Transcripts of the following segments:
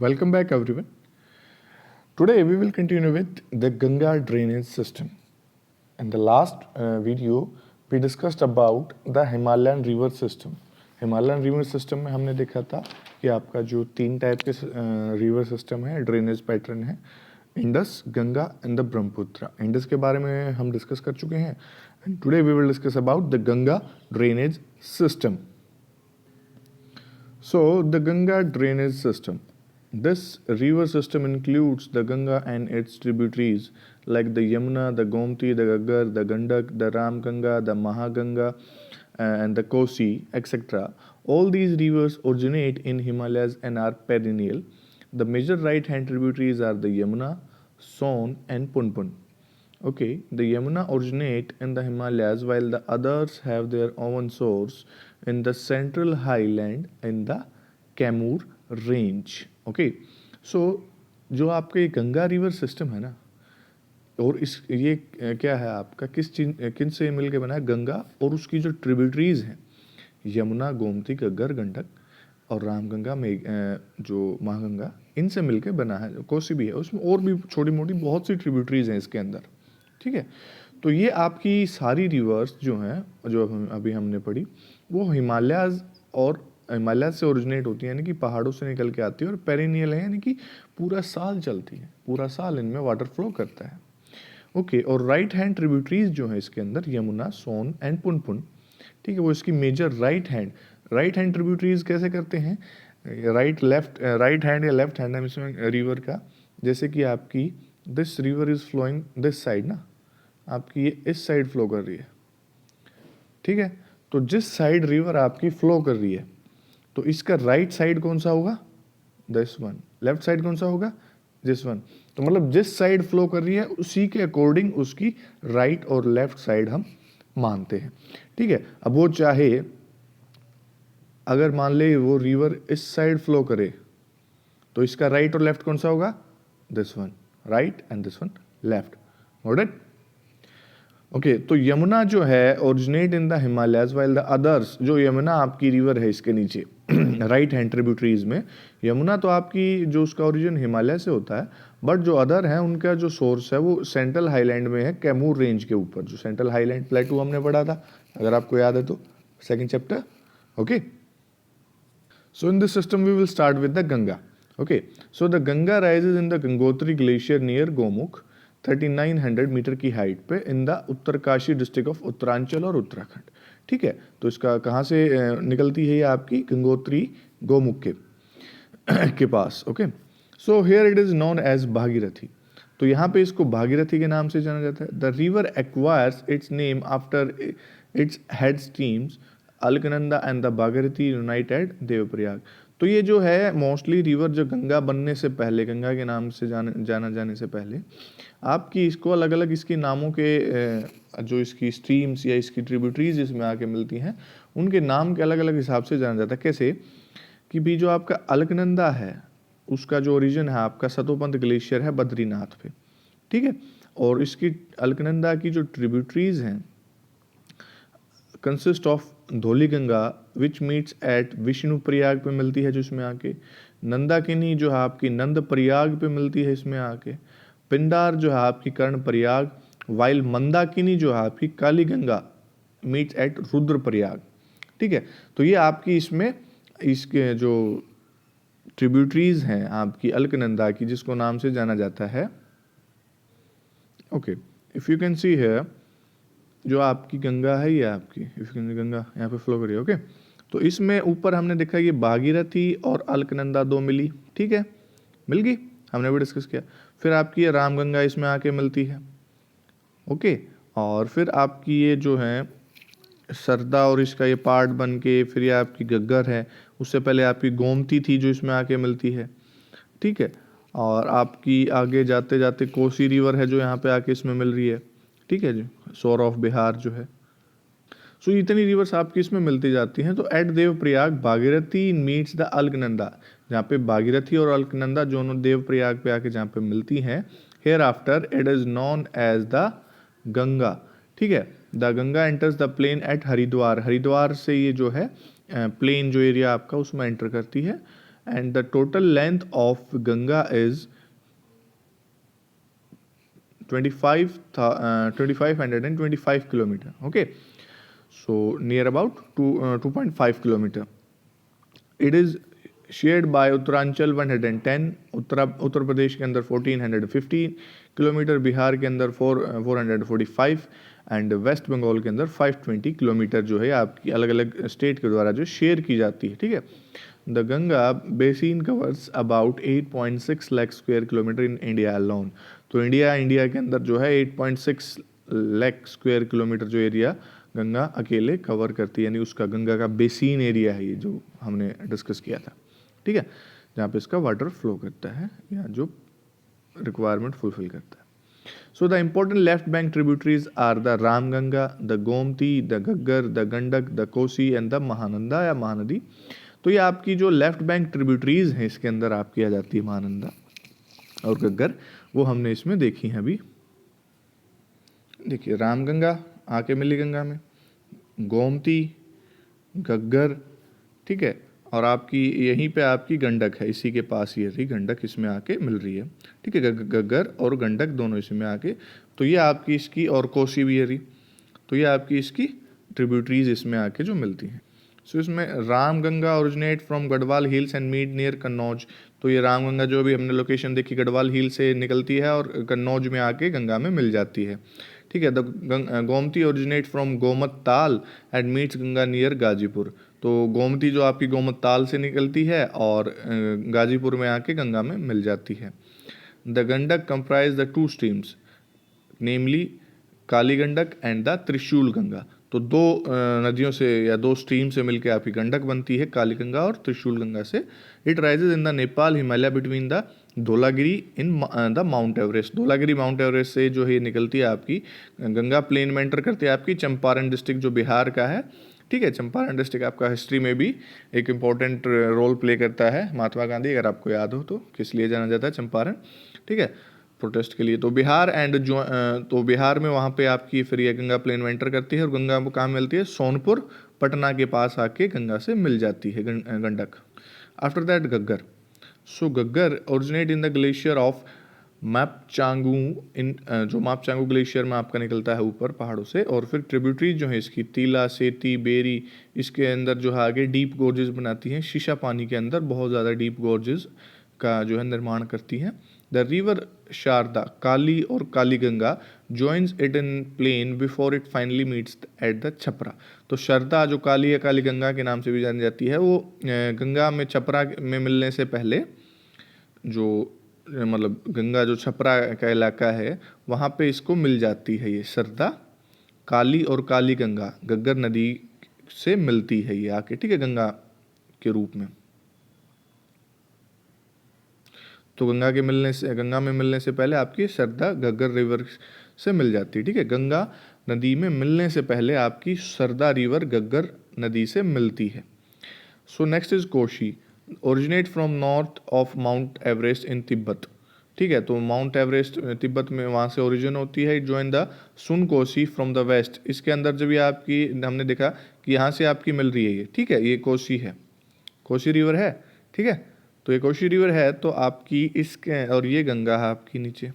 Welcome back, everyone. Today we will continue with the Ganga drainage system. In the last video, we discussed about the Himalayan river system. Himalayan river system में हमने देखा था कि आपका जो 3 type के river system है, drainage pattern है, Indus, Ganga and the Brahmaputra. Indus के बारे में हम डिस्कस कर चुके हैं and today we will discuss about the Ganga drainage system. So the Ganga drainage system. This river system includes the Ganga and its tributaries like the Yamuna, the Gomti, the Gaggar, the Gandak, the Ramganga, the Mahaganga, and the Kosi, etc. All these rivers originate in Himalayas and are perennial. The major right-hand tributaries are the Yamuna, Son, and Punpun. Okay, the Yamuna originate in the Himalayas while the others have their own source in the central highland in the Kaimur range. Okay, so जो आपका ये Ganga river system है ना, और इस ये क्या है आपका किन से मिल के बना है? गंगा और उसकी जो ट्रिब्यूटरीज हैं, यमुना, गोमती, गग्गर, गंडक और रामगंगा में जो महागंगा, इनसे मिल के बना है. कोसी भी है उसमें, और भी छोटी मोटी बहुत सी ट्रिब्यूटरीज हैं इसके अंदर. ठीक है, तो ये आपकी सारी रिवर्स जो हैं, जो अभी हमने पढ़ी, वो हिमालयाज और हिमालय से ओरिजिनेट होती है, यानी कि पहाड़ों से निकल के आती है, और पेरिनियल है, यानी कि पूरा साल चलती है, पूरा साल इनमें वाटर फ्लो करता है. ओके, और राइट हैंड ट्रिब्यूटरीज जो है इसके अंदर, यमुना, सोन एंड पुनपुन. ठीक है, वो इसकी मेजर राइट हैंड ट्रिब्यूटरीज कैसे करते हैं? राइट हैंड या लेफ्ट हैंड है इसमें रिवर का. जैसे कि आपकी this river is flowing this side ना, आपकी ये इस साइड फ्लो कर रही है. ठीक है, तो जिस साइड रिवर आपकी फ्लो कर रही है, तो इसका राइट साइड कौन सा होगा? This one. लेफ्ट साइड कौन सा होगा? This one. तो मतलब जिस साइड फ्लो कर रही है उसी के अकॉर्डिंग उसकी राइट और लेफ्ट साइड हम मानते हैं. ठीक है, अब वो चाहे अगर मान ले वो रिवर इस साइड फ्लो करे, तो इसका राइट और लेफ्ट कौन सा होगा? This one right and this one left. Got it? Okay, तो यमुना जो है originate in the Himalayas while the others. जो यमुना आपकी रिवर है इसके नीचे राइट हैंड ट्रिब्यूटरीज में, यमुना तो आपकी जो उसका ओरिजिन हिमालय से होता है, बट जो अदर है उनका जो सोर्स है वो सेंट्रल हाईलैंड में है, कैमूर रेंज के ऊपर. जो सेंट्रल हाईलैंड प्लेटू हमने पढ़ा था, अगर आपको याद है तो, second chapter. Okay, so in this system we will start with the Ganga. Okay, so the Ganga rises in the Gangotri glacier near Gomukh 3900 metre की हाइट पे in the Uttarkashi district of Uttaranchal और उत्तराखंड. ठीक है, तो इसका कहाँ से निकलती है? ये आपकी गंगोत्री गोमुख के पास. Okay, so here it is known as Bhagirathi. तो यहाँ पे इसको भागीरथी के नाम से जाना जाता है. The river acquires its name after its head streams Alaknanda and the Bhagirathi unite at Devprayag. तो ये जो है मोस्टली रिवर जो गंगा बनने से पहले, गंगा के नाम से जाना जाने से पहले, आपकी इसको अलग अलग इसके नामों के जो इसकी स्ट्रीम्स या इसकी ट्रिब्यूटरीज इसमें आके मिलती हैं, उनके नाम के अलग अलग हिसाब से जाना जाता है. कैसे कि भी जो आपका अलकनंदा है उसका जो ओरिजिन है आपका सतोपंथ ग्लेशियर है बद्रीनाथ पे. ठीक है, और इसकी अलकनंदा की जो ट्रिब्यूटरीज हैं consist of Dhauli Ganga which meets eight Vishnu Prayag पे मिलती है जो इसमें आके, नंदाकिनी जो है आपकी नंद प्रयाग पे मिलती है इसमें आके, पिंडार जो है आपकी कर्ण प्रयाग, वाइल मंदाकिनी जो है आपकी काली गंगा मीट्स एट रुद्र प्रयाग. ठीक है, तो ये आपकी इसमें इसके जो ट्रिब्यूटरीज हैं आपकी अलकनंदा की, जिसको नाम से जाना जाता है. Okay, if you can see here, जो आपकी गंगा है ये आपकी गंगा यहाँ पे फ्लो करिए. ओके, तो इसमें ऊपर हमने देखा ये भागीरथी और अलकनंदा दो मिली. ठीक है, मिल गई, हमने भी डिस्कस किया. फिर आपकी ये रामगंगा इसमें आके मिलती है. ओके, और फिर आपकी ये जो है सरदा और इसका ये पार्ट बन के, फिर ये आपकी गग्गर है, उससे पहले आपकी गोमती थी जो इसमें आके मिलती है. ठीक है, और आपकी आगे जाते जाते कोसी रिवर है जो यहाँ पे आके इसमें मिल रही है. ठीक है जी, सोर ऑफ बिहार जो है. सो इतनी रिवर्स आपकी इसमें मिलती जाती हैं. तो at Devprayag Bhagirathi meets the Alaknanda, जहाँ पे भागीरथी और अलकनंदा दोनों देव प्रयाग पे आके जहाँ पे मिलती हैं, here after it is known as the Ganga. ठीक है, the Ganga enters the plain at Haridwar. Haridwar से ये जो है प्लेन जो एरिया आपका उसमें एंटर करती है, and the total length of Ganga is 2525 kilometer. Okay, so near about 2.5 kilometer. It is shared by Uttaranchal 110, Uttar Pradesh के अंदर 1415 किलोमीटर, बिहार के अंदर 445 एंड वेस्ट बंगाल के अंदर 520 किलोमीटर जो है आपकी अलग अलग स्टेट के द्वारा जो शेयर की जाती है। ठीक है, the Ganga basin covers about 8.6 lakh square kilometre in India alone. तो इंडिया के अंदर जो है 8.6 लाख स्क्वायर किलोमीटर जो एरिया गंगा अकेले कवर करती है, यानी उसका गंगा का बेसिन एरिया है ये जो हमने डिस्कस किया था। ठीक है, जहाँ पे इसका वाटर फ्लो करता है या जो रिक्वायरमेंट फुलफिल करता है। So the important left bank tributaries are the Ramganga, the Gomti, the Ghaggar, the Gandak, the Kosi and the Mahananda या महानदी। तो ये आपकी जो लेफ्ट बैंक ट्रिब्यूटरीज हैं इसके अंदर आपकी आ जाती है महानंदा और घग्गर, वो हमने इसमें देखी हैं अभी। देखिए, रामगंगा आके मिली गंगा में, गोमती, घग्गर, ठीक है, और आपकी यहीं पे आपकी गंडक है, इसी के पास ये रही गंडक, इसमें आके मिल रही है। ठीक है, घग्गर और गंडक दोनों इसमें आके, तो ये आपकी इसकी, और कोसी भी है रही, तो ये आपकी इसकी ट्रिब्यूटरीज इसमें आके जो मिलती हैं। सो इसमें Ramganga originate from Garhwal hills and meet near Kannauj. तो ये रामगंगा जो भी हमने लोकेशन देखी गढ़वाल हिल से निकलती है और कन्नौज में आके गंगा में मिल जाती है। ठीक है, the Gomti originate from Gomat ताल and meets Ganga near Ghazipur. तो गोमती जो आपकी गोमत ताल से निकलती है और गाजीपुर में आके गंगा में मिल जाती है। The Gandak comprise the two streams namely Kali Gandak and the त्रिशूल गंगा। तो दो नदियों से या दो स्ट्रीम से मिलकर आपकी गंडक बनती है, काली गंगा और त्रिशूल गंगा से। It rises in the Nepal Himalaya between the Dhaulagiri in the mount Everest. Dhaulagiri mount Everest से जो है निकलती है आपकी गंगा, प्लेन में एंटर करती है आपकी चंपारण डिस्ट्रिक्ट जो बिहार का है। ठीक है, चंपारण डिस्ट्रिक्ट आपका हिस्ट्री में भी एक इम्पॉर्टेंट रोल प्ले करता है, महात्मा गांधी, अगर आपको याद हो तो, किस लिए जाना जाता है चंपारण। ठीक है, प्रोटेस्ट के लिए। तो बिहार एंड जो तो बिहार में वहाँ पे आपकी फिर ये गंगा प्लेन में एंटर करती है और गंगा को कहाँ मिलती है, सोनपुर पटना के पास आके गंगा से मिल जाती है Gandak. After that Ghaggar. So Ghaggar originate in the glacier of Mapchangu, इन जो मापचांगू ग्लेशियर में आपका निकलता है ऊपर पहाड़ों से, और फिर ट्रिब्यूटरीज जो है इसकी तीला, सेती, बेरी, इसके अंदर जो है आगे डीप गोर्जेस बनाती हैं, शीशा पानी के अंदर बहुत ज़्यादा डीप गोर्जेस का जो है निर्माण करती हैं। द रिवर शारदा, काली और काली Ganga joins it in plain before it finally meets at the Chhapra. तो शारदा जो काली या काली गंगा के नाम से भी जानी जाती है, वो गंगा में छपरा में मिलने से पहले जो मतलब गंगा जो छपरा का इलाका है वहाँ पे इसको मिल जाती है ये शारदा, काली और काली गंगा घग्गर नदी से मिलती है ये आके। ठीक है, गंगा के रूप में। तो गंगा में मिलने से पहले आपकी शारदा घग्गर रिवर से मिल जाती है। ठीक है, गंगा नदी में मिलने से पहले आपकी शारदा रिवर घग्गर नदी से मिलती है। So next is Koshi, originate from north of Mount Everest in Tibet. ठीक है, तो माउंट एवरेस्ट तिब्बत में वहाँ से ओरिजिन होती है। Join the Sun Kosi from the west. इसके अंदर जब ये आपकी हमने देखा कि यहाँ से आपकी मिल रही है ये। ठीक है, ये कोसी है, कोसी रिवर है। ठीक है, तो ये कोशी रिवर है, तो आपकी इसके और ये गंगा है आपकी नीचे।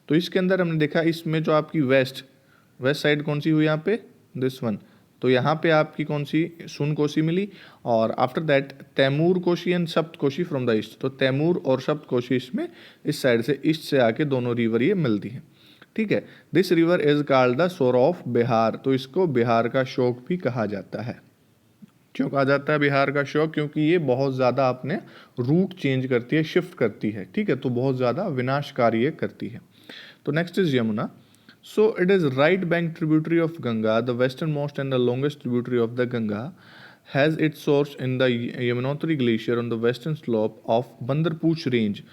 तो इसके अंदर हमने देखा इसमें जो आपकी वेस्ट साइड कौन सी हुई यहाँ पे, दिस वन। तो यहाँ पे आपकी कौन सी, सुन कोसी मिली, और after that Tamur Koshi and Sapt Koshi from the east. तो तैमूर और सप्त कोशी इसमें इस साइड से ईस्ट से आके दोनों रिवर ये मिलती हैं। ठीक है, this river is called the sorrow of Bihar. तो इसको बिहार का शोक भी कहा जाता है। क्यों कहा जाता है बिहार का शोक, क्योंकि ये बहुत ज़्यादा अपने रूट चेंज करती है, शिफ्ट करती है। ठीक है, तो बहुत ज़्यादा विनाशकारी करती है। तो next is Yamuna. So it is right bank tributary of Ganga, the westernmost and the longest tributary of the Ganga, has its source in the Yamunotri glacier on the western slope of Bandarpunch range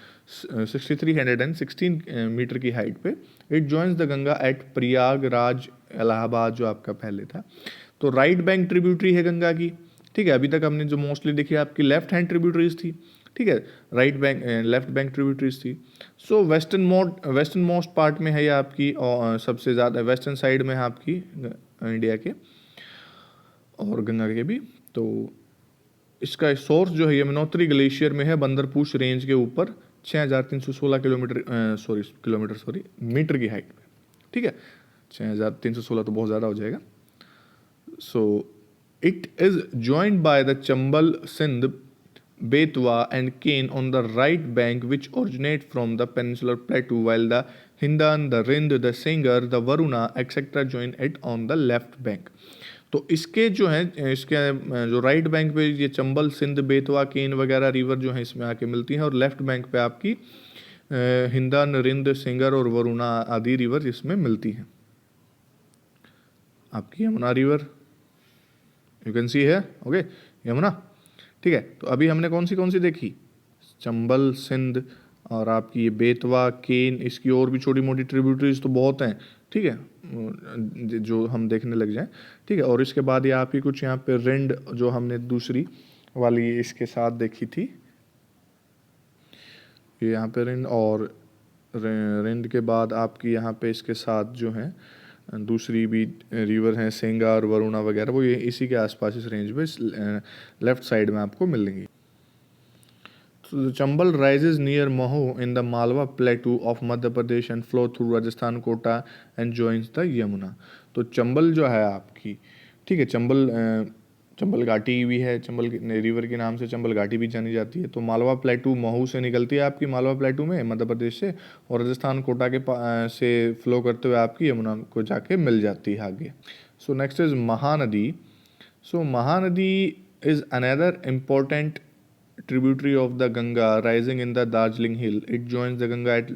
6316 metre की height पे। It joins the Ganga at Prayagraj Allahabad, जो आपका पहले था। तो right bank tributary है गंगा की। ठीक है, अभी तक हमने जो मोस्टली देखी आपकी लेफ्ट हैंड ट्रिब्यूटरीज थी। ठीक है, लेफ्ट बैंक ट्रिब्यूटरीज थी। सो वेस्टर्न मोस्ट पार्ट में है ये आपकी, और सबसे ज़्यादा वेस्टर्न साइड में है आपकी इंडिया के और गंगा के भी। तो इसका सोर्स जो है यमुनोत्री ग्लेशियर में है, बंदरपूछ रेंज के ऊपर 6316 मीटर की हाइट पे। ठीक है, 6316 तो बहुत ज़्यादा हो जाएगा। So it is joined by the Chambal, Sindh, Betwa and Kane on the right bank, which originate from the peninsular plateau, while the Hindan, the Rind, the Singer, the Varuna, etc. join it on the left bank. तो इसके जो है, इसके जो right bank पे ये चंबल, सिंध, बेतवा, केन वगैरह river जो है इसमें आके मिलती हैं, और लेफ्ट बैंक पे आपकी हिंदन, रिंद, सिंगर और वरुणा आदि रिवर इसमें मिलती हैं। आपकी Yamuna river you can see है, ओके, यमुना। ठीक है, तो अभी हमने कौन सी देखी, चंबल, सिंध और आपकी ये बेतवा, केन, इसकी और भी छोटी मोटी ट्रिब्यूटरीज तो बहुत हैं। ठीक है, जो हम देखने लग जाएं। ठीक है, और इसके बाद ये आपकी कुछ यहाँ पे रिंड जो हमने दूसरी वाली इसके साथ देखी थी, ये यहाँ पे रिंड, और रिंड के बाद आपकी यहाँ पे इसके साथ जो है दूसरी भी रिवर हैं, सेंगा और वरुणा वगैरह, वो ये इसी के आसपास इस रेंज में लेफ्ट साइड में आपको मिलेंगी। So the Chambal rises near Mahu in the Malwa plateau of Madhya Pradesh and flow through Rajasthan Kota and joins the Yamuna। तो चंबल जो है आपकी, ठीक है, चंबल घाटी भी है, चंबल रिवर के नाम से चंबल घाटी भी जानी जाती है। तो मालवा प्लेटू महू से निकलती है आपकी, मालवा प्लेटू में मध्य प्रदेश से, और राजस्थान कोटा के से फ्लो करते हुए आपकी यमुना को जाके मिल जाती है आगे। सो next is Mahanadi. So Mahanadi is another important tributary of the Ganga rising in the Darjeeling Hill. It joins the Ganga at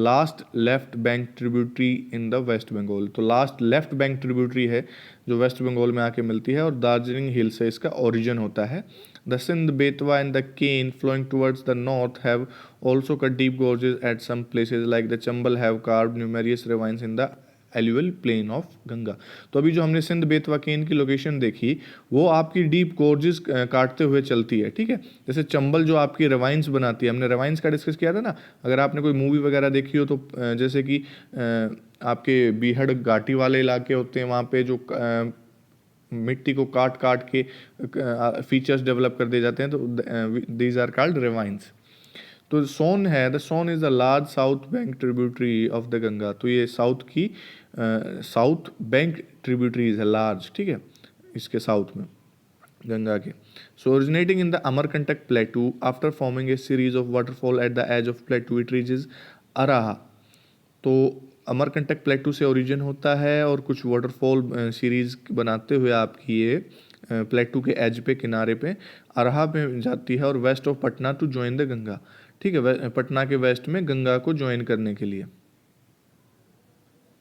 last left bank tributary in the West Bengal। तो लास्ट लेफ्ट बैंक ट्रिब्यूटरी है जो waste Bengal में आके मिलती है, और दार्जिलिंग हिल से इसका ओरिजिन होता है। The Sindh, Betwa and the Kane flowing towards the north have also cut deep gorges at some places, like the Chambal have carved numerous ravines in the alluvial plain of Ganga. तो अभी जो हमने सिंध, बेतवा, केन की location देखी, वो आपकी deep gorges काटते हुए चलती है। ठीक है, जैसे चंबल जो आपकी रवाइंस बनाती है, हमने रवाइंस का डिस्कस किया था ना, अगर आपने कोई मूवी वगैरह देखी हो तो जैसे कि आपके बीहड़ घाटी वाले इलाके होते हैं, वहाँ पे जो मिट्टी को काट काट के फीचर्स डेवलप कर दिए जाते हैं, तो दीज आर कॉल्ड रेवाइंस। तो सोन है, the Son is the large south bank tributary of the Ganga. तो ये साउथ की साउथ बैंक ट्रिब्यूटरीज है लार्ज, ठीक है, इसके साउथ में गंगा के। So originating in the Amarkantak plateau after forming a series of waterfall at the edge of plateau it reaches Arrah. तो अमरकंटक प्लेटू से ओरिजिन होता है, और कुछ वाटरफॉल सीरीज बनाते हुए आपकी ये प्लेटू के एज पे, किनारे पे अराहा पे जाती है, और west of Patna to join the Ganga. ठीक है, पटना के वेस्ट में गंगा को ज्वाइन करने के लिए।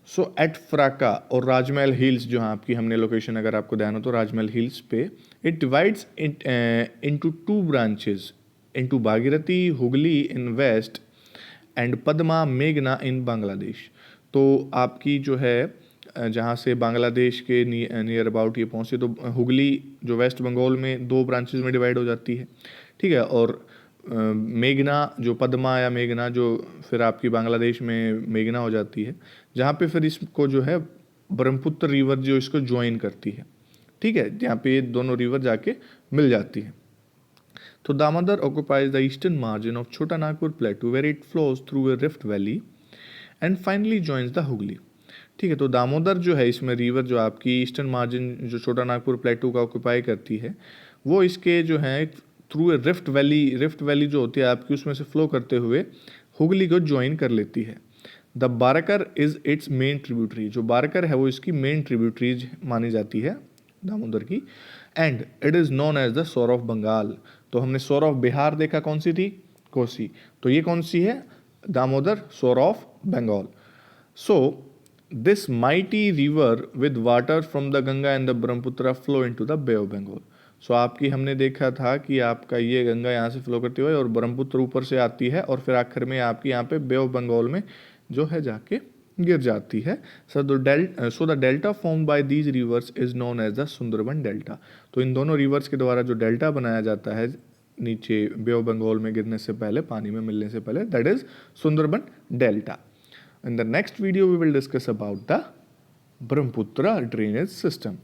सो एट फ्राका और राजमहल हिल्स जो है आपकी, हमने लोकेशन अगर आपको ध्यान हो तो राजमहल हिल्स पे, it divides into two branches, into Bhagirathi, Hooghly in west and Padma, मेघना इन बांग्लादेश। तो आपकी जो है जहाँ से बांग्लादेश के नियर अबाउट ये पहुँचे, तो हुगली जो वेस्ट बंगाल में 2 ब्रांचेस में डिवाइड हो जाती है। ठीक है, और मेघना जो पद्मा या मेघना जो फिर आपकी बांग्लादेश में मेघना हो जाती है, जहाँ पे फिर इसको जो है ब्रह्मपुत्र रिवर जो इसको ज्वाइन करती है। ठीक है, जहाँ पे ये दोनों रिवर जाके मिल जाती है। तो Damodar occupies the eastern margin of Chota Nagpur plateau where it flows through a rift valley and finally joins the Hooghly। ठीक है, तो दामोदर जो है इसमें रिवर जो आपकी ईस्टर्न मार्जिन जो छोटा नागपुर प्लेटू का ऑक्यूपाई करती है, वो इसके जो है थ्रू ए रिफ्ट वैली जो होती है आपकी, उसमें से फ्लो करते हुए हुगली को ज्वाइन कर लेती है। The Barker is it's main tributary. जो बारकर है वो इसकी मेन ट्रिब्यूटरीज मानी जाती है दामोदर की। And it is known as the sorrow of Bengal. तो हमने सोर ऑफ बिहार देखा, कौन सी थी, कोसी। तो ये कौन सी है, Damodar, sorrow of Bengal. So this mighty river with water from the Ganga and the Brahmaputra flow into the Bay of Bengal. So आपकी हमने देखा था कि आपका ये गंगा यहाँ से फ्लो करती हुई और ब्रह्मपुत्र ऊपर से आती है, और फिर आखिर में आपकी यहाँ पे बे ऑफ बंगाल में जो है जाके गिर जाती है। So the delta form by these rivers is known as the Sundarban delta. तो इन दोनों रिवर्स के द्वारा जो डेल्टा बनाया जाता है नीचे बे ऑफ बंगाल में गिरने से पहले, पानी में मिलने से पहले, that is Sundarban delta. In the next video, we will discuss about the Brahmaputra drainage system.